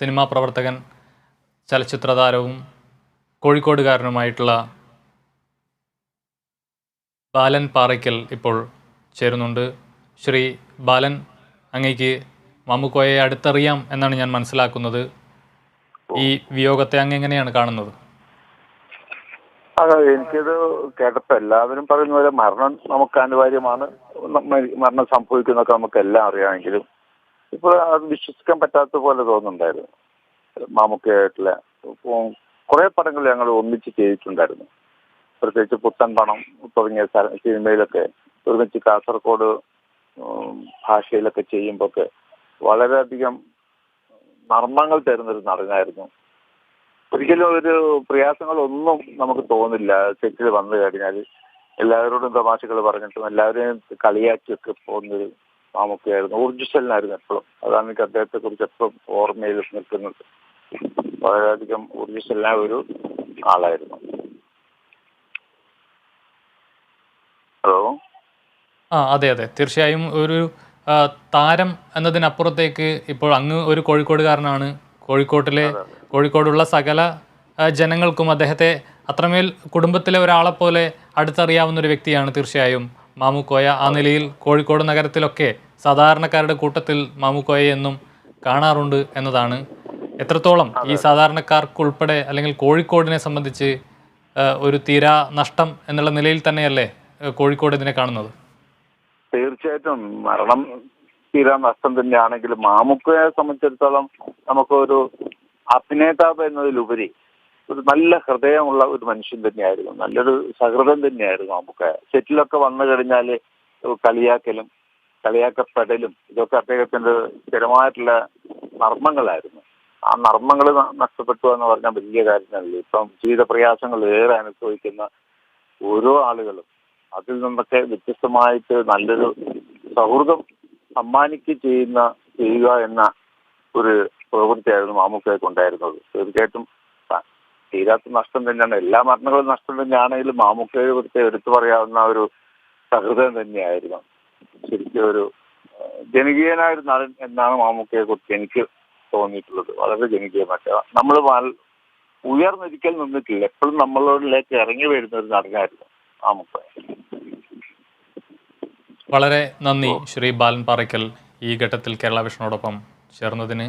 Cinema പ്രവർത്തകൻ, ചലച്ചിത്ര താരവും കോഴിക്കോടുകാരനുമായിട്ടുള്ള ബാലൻ പാറയ്ക്കൽ ഇപ്പോൾ ചേരുന്നുണ്ട്. ശ്രീ ബാലൻ, അങ്ങേക്ക് മാമുക്കോയെ അടുത്തറിയാം എന്നാണ് ഞാൻ മനസ്സിലാക്കുന്നത്. ഈ വിയോഗത്തെ അങ്ങ് എങ്ങനെയാണ് കാണുന്നത്? അതെ, എനിക്കിത് കേട്ടപ്പോൾ എല്ലാവരും പറയുന്ന പോലെ മരണം നമുക്ക് അനിവാര്യമാണ്, മരണം സംഭവിക്കുന്നൊക്കെ നമുക്ക് എല്ലാം അറിയാമെങ്കിലും ഇപ്പോൾ അത് വിശ്വസിക്കാൻ പറ്റാത്ത പോലെ തോന്നുന്നുണ്ടായിരുന്നു. മാമുക്കയായിട്ടുള്ള കുറേ പടങ്ങൾ ഞങ്ങൾ ഒന്നിച്ച് ചെയ്തിട്ടുണ്ടായിരുന്നു. പ്രത്യേകിച്ച് പുത്തൻ പണം തുടങ്ങിയ സിനിമയിലൊക്കെ ഒരുമിച്ച് കാസർഗോഡ് ഭാഷയിലൊക്കെ ചെയ്യുമ്പോഴൊക്കെ വളരെയധികം നർമ്മങ്ങൾ തരുന്നൊരു നടനായിരുന്നു. ഒരിക്കലും ഒരു പ്രയാസങ്ങളൊന്നും നമുക്ക് തോന്നില്ല. സെറ്റിൽ വന്നു കഴിഞ്ഞാൽ എല്ലാവരോടും തമാശകൾ പറഞ്ഞിട്ടും എല്ലാവരെയും കളിയാക്കിയൊക്കെ പോകുന്നൊരു മാമുക്കയായിരുന്നു. ഊർജ്ജസ്വലനായിരുന്നു എപ്പോഴും. അതാണ് എനിക്ക് അദ്ദേഹത്തെ കുറിച്ച് എപ്പോഴും ഓർമ്മയിൽ നിൽക്കുന്നത്. വളരെയധികം ഊർജ്ജസ്വലനായ ഒരു ആളായിരുന്നു. ഹലോ. അതെ അതെ, തീർച്ചയായും ഒരു താരം എന്നതിനപ്പുറത്തേക്ക് ഇപ്പോൾ അങ്ങ് ഒരു കോഴിക്കോടുകാരനാണ്. കോഴിക്കോടുള്ള സകല ജനങ്ങൾക്കും അദ്ദേഹത്തെ അത്രമേൽ കുടുംബത്തിലെ ഒരാളെപ്പോലെ അടുത്തറിയാവുന്ന ഒരു വ്യക്തിയാണ് തീർച്ചയായും മാമുക്കോയ. ആ നിലയിൽ കോഴിക്കോട് നഗരത്തിലൊക്കെ സാധാരണക്കാരുടെ കൂട്ടത്തിൽ മാമുക്കോയെ എന്നും കാണാറുണ്ട് എന്നതാണ്. എത്രത്തോളം ഈ സാധാരണക്കാർക്കുൾപ്പെടെ അല്ലെങ്കിൽ കോഴിക്കോടിനെ സംബന്ധിച്ച് ഒരു തീരാ നഷ്ടം എന്നുള്ള നിലയിൽ തന്നെയല്ലേ കോഴിക്കോട് ഇതിനെ കാണുന്നത്? തീർച്ചയായിട്ടും മരണം തീരാ നഷ്ടം തന്നെയാണെങ്കിലും മാമുക്കയെ സംബന്ധിച്ചിടത്തോളം നമുക്കൊരു അഭിനേതാവ് എന്നതിലുപരി ഒരു നല്ല ഹൃദയമുള്ള ഒരു മനുഷ്യൻ തന്നെയായിരുന്നു. നല്ലൊരു സഹൃദം തന്നെയായിരുന്നു മാമുക്ക. സെറ്റിലൊക്കെ വന്നു കഴിഞ്ഞാൽ കളിയാക്കലും കളിയാക്കപ്പെടലും ഇതൊക്കെ അദ്ദേഹത്തിന്റെ സ്ഥിരമായിട്ടുള്ള നർമ്മങ്ങളായിരുന്നു. ആ നർമ്മങ്ങൾ നഷ്ടപ്പെട്ടു എന്ന് പറഞ്ഞാൽ വലിയ കാര്യമല്ല. ഇപ്പം ജീവിത പ്രയാസങ്ങൾ ഏറെ അനുഭവിക്കുന്ന ഓരോ ആളുകളും അതിൽ നിന്നൊക്കെ വ്യത്യസ്തമായിട്ട് നല്ലൊരു സൗഹൃദം ചെയ്യുക എന്ന ഒരു പ്രവൃത്തിയായിരുന്നു മാമുക്കയെ കൊണ്ടായിരുന്നത്. തീർച്ചയായിട്ടും തീരാത്ത നഷ്ടം തന്നെയാണ്. എല്ലാ മരണങ്ങളും നഷ്ടം തന്നെയാണെങ്കിലും മാമുക്കയെ കുറിച്ച് എടുത്തു പറയാവുന്ന ഒരു സഹൃദയം തന്നെയായിരുന്നു. ശരിക്കും ഒരു ജനകീയനായ ഒരു നടൻ എന്നാണ് മാമുക്കയെ കുറിച്ച് എനിക്ക് തോന്നിയിട്ടുള്ളത്. വളരെ ജനകീയമായിട്ട് നമ്മൾ ഉയർന്നൊരിക്കൽ നിന്നിട്ടില്ല. എപ്പോഴും നമ്മളോടിലേക്ക് ഇറങ്ങി വരുന്ന ഒരു നടനായിരുന്നു മാമുക്ക. വളരെ നന്ദി ശ്രീ ബാലൻ പാറയ്ക്കൽ, ഈ ഘട്ടത്തിൽ കേരള വിഷനോടൊപ്പം ചേർന്നതിന്.